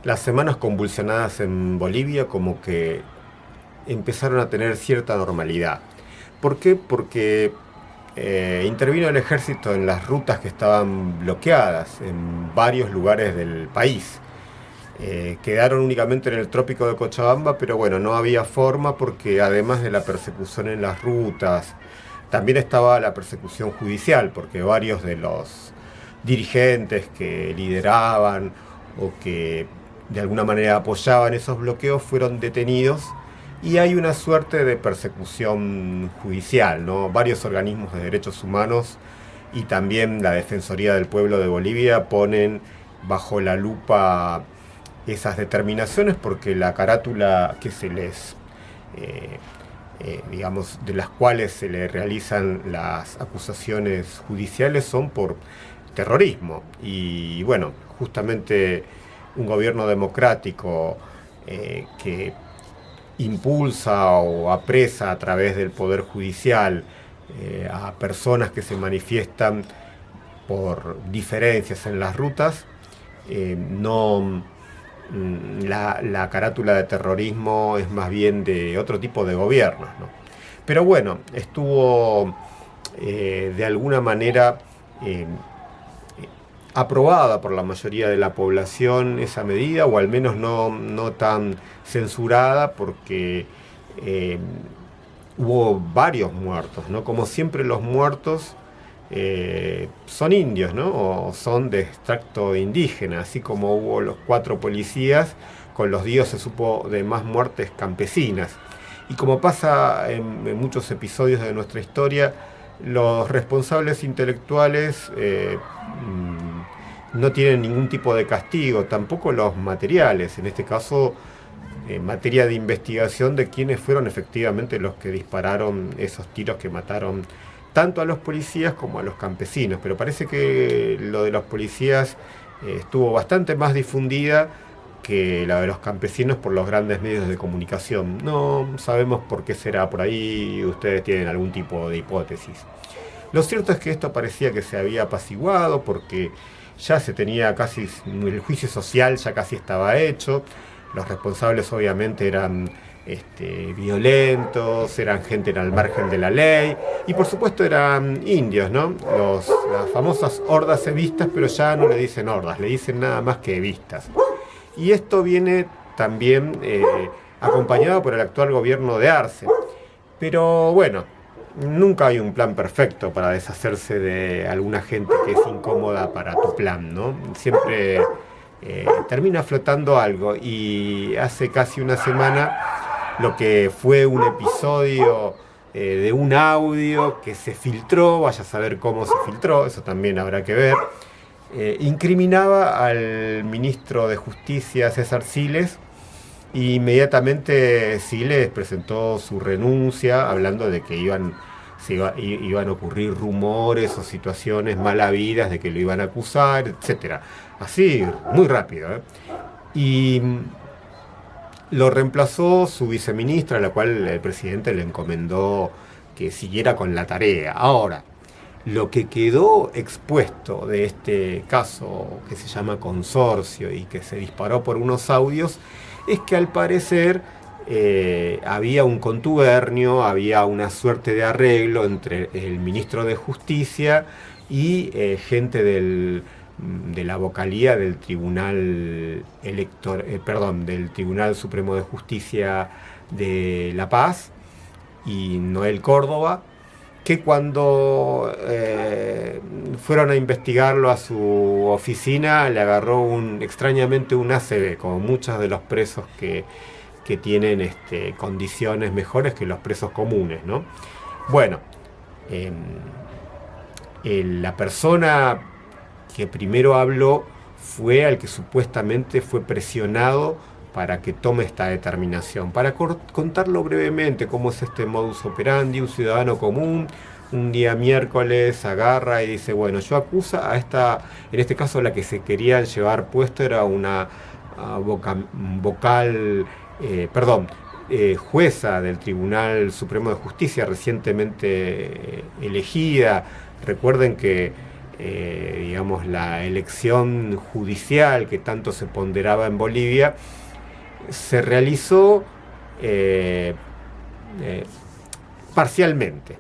las semanas convulsionadas en Bolivia como que empezaron a tener cierta normalidad. ¿Por qué? Porque intervino el ejército en las rutas que estaban bloqueadas en varios lugares del país. Quedaron únicamente en el trópico de Cochabamba, pero bueno, no había forma porque además de la persecución en las rutas, también estaba la persecución judicial, porque varios de los dirigentes que lideraban o que de alguna manera apoyaban esos bloqueos fueron detenidos y hay una suerte de persecución judicial, ¿no? Varios organismos de derechos humanos y también la Defensoría del Pueblo de Bolivia ponen bajo la lupa esas determinaciones porque la carátula que se les, eh, digamos, de las cuales se le realizan las acusaciones judiciales son por terrorismo. Y bueno, justamente un gobierno democrático que impulsa o apresa a través del Poder Judicial a personas que se manifiestan por diferencias en las rutas, no la carátula de terrorismo es más bien de otro tipo de gobiernos, ¿no? Pero bueno, estuvo de alguna manera aprobada por la mayoría de la población esa medida, o al menos no tan censurada, porque eh, hubo varios muertos, ¿no? Como siempre los muertos son indios, ¿no? O son de extracto indígena, así como hubo los 4 policías, con los días se supo de más muertes campesinas. Y como pasa en muchos episodios de nuestra historia, los responsables intelectuales no tienen ningún tipo de castigo, tampoco los materiales, en este caso en materia de investigación de quiénes fueron efectivamente los que dispararon esos tiros que mataron tanto a los policías como a los campesinos. Pero parece que lo de los policías estuvo bastante más difundida que la de los campesinos por los grandes medios de comunicación. No sabemos por qué será por ahí, ustedes tienen algún tipo de hipótesis. Lo cierto es que esto parecía que se había apaciguado porque ya se tenía casi, el juicio social ya casi estaba hecho, los responsables obviamente eran violentos, eran gente al margen de la ley y por supuesto eran indios, ¿no? Las famosas hordas evistas, pero ya no le dicen hordas, le dicen nada más que evistas. Y esto viene también acompañado por el actual gobierno de Arce. Pero bueno, nunca hay un plan perfecto para deshacerse de alguna gente que es incómoda para tu plan, ¿no? Siempre termina flotando algo y hace casi una semana lo que fue un episodio de un audio que se filtró, vaya a saber cómo se filtró, eso también habrá que ver, incriminaba al ministro de Justicia César Siles. Y inmediatamente Siles presentó su renuncia hablando de que iban a ocurrir rumores o situaciones mal habidas de que lo iban a acusar, etcétera. Así, muy rápido, ¿eh? Y lo reemplazó su viceministra, a la cual el presidente le encomendó que siguiera con la tarea. Ahora, lo que quedó expuesto de este caso que se llama consorcio y que se disparó por unos audios es que al parecer había un contubernio, había una suerte de arreglo entre el ministro de Justicia y gente de la vocalía del del Tribunal Supremo de Justicia de La Paz y Noel Córdoba, que cuando fueron a investigarlo a su oficina le agarró extrañamente un ACV, como muchos de los presos que tienen condiciones mejores que los presos comunes, ¿no? Bueno, la persona que primero habló fue al que supuestamente fue presionado para que tome esta determinación. Para contarlo brevemente cómo es este modus operandi, un ciudadano común, un día miércoles agarra y dice, bueno, yo acusa a esta, en este caso la que se querían llevar puesto era una jueza del Tribunal Supremo de Justicia recientemente elegida. Recuerden que digamos, la elección judicial que tanto se ponderaba en Bolivia, se realizó parcialmente.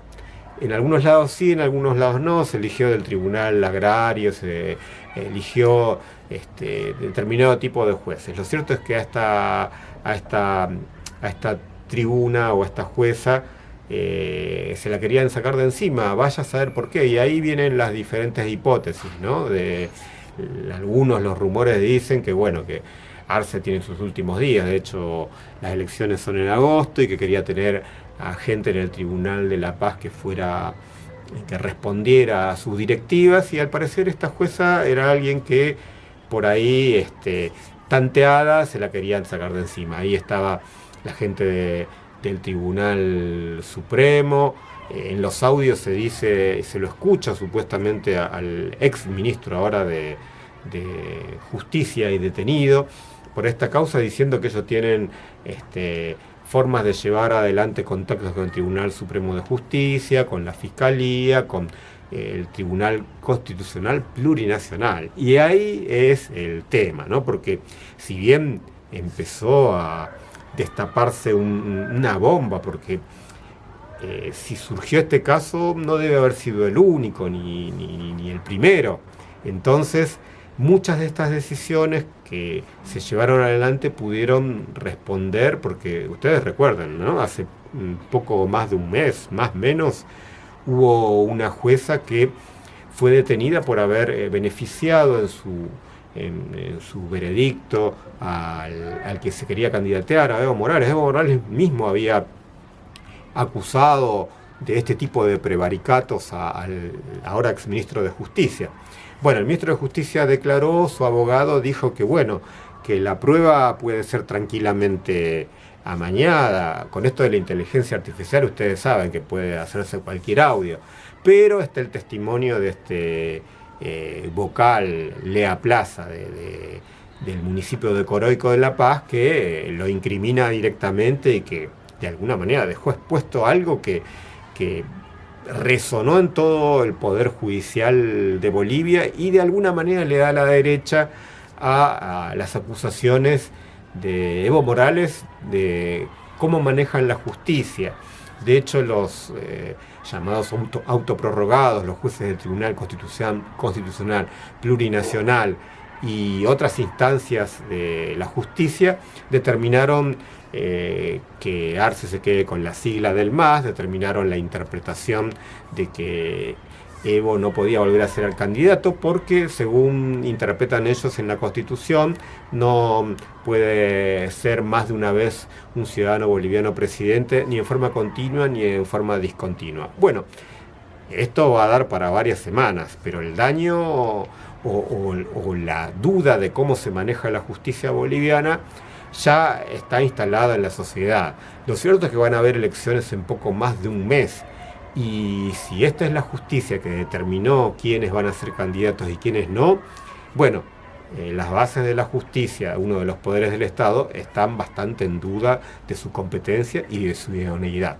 En algunos lados sí, en algunos lados no. Se eligió del tribunal agrario, se eligió determinado tipo de jueces. Lo cierto es que a esta tribuna o a esta jueza se la querían sacar de encima, vaya a saber por qué. Y ahí vienen las diferentes hipótesis, ¿no? Algunos, los rumores dicen que, bueno, que Arce tiene sus últimos días. De hecho, las elecciones son en agosto y que quería tener a gente en el Tribunal de la Paz que respondiera a sus directivas, y al parecer esta jueza era alguien que por ahí, tanteada, se la querían sacar de encima. Ahí estaba la gente del Tribunal Supremo. En los audios se dice, se lo escucha supuestamente al ex ministro ahora de Justicia y detenido por esta causa, diciendo que ellos tienen formas de llevar adelante contactos con el Tribunal Supremo de Justicia, con la Fiscalía, con el Tribunal Constitucional Plurinacional. Y ahí es el tema, ¿no? Porque si bien empezó a destaparse una bomba, porque si surgió este caso no debe haber sido el único ni el primero. Entonces, muchas de estas decisiones que se llevaron adelante pudieron responder, porque ustedes recuerdan, ¿no? Hace poco más de un mes, más o menos, hubo una jueza que fue detenida por haber beneficiado en su veredicto al que se quería candidatear, a Evo Morales. Evo Morales mismo había acusado de este tipo de prevaricatos al ahora exministro de Justicia. Bueno, el ministro de Justicia declaró, su abogado dijo que, bueno, que la prueba puede ser tranquilamente amañada. Con esto de la inteligencia artificial, ustedes saben que puede hacerse cualquier audio, pero está el testimonio de vocal Lea Plaza del municipio de Coroico de La Paz, que lo incrimina directamente y que de alguna manera dejó expuesto algo que resonó en todo el poder judicial de Bolivia, y de alguna manera le da la derecha a las acusaciones de Evo Morales de cómo manejan la justicia. De hecho, los llamados autoprorrogados, los jueces del Tribunal Constitucional Plurinacional y otras instancias de la justicia determinaron que Arce se quede con la sigla del MAS, determinaron la interpretación de que Evo no podía volver a ser el candidato porque, según interpretan ellos en la Constitución, no puede ser más de una vez un ciudadano boliviano presidente, ni en forma continua ni en forma discontinua. Bueno, esto va a dar para varias semanas, pero el daño o la duda de cómo se maneja la justicia boliviana ya está instalada en la sociedad. Lo cierto es que van a haber elecciones en poco más de un mes, y si esta es la justicia que determinó quiénes van a ser candidatos y quiénes no, bueno, las bases de la justicia, uno de los poderes del Estado, están bastante en duda de su competencia y de su idoneidad.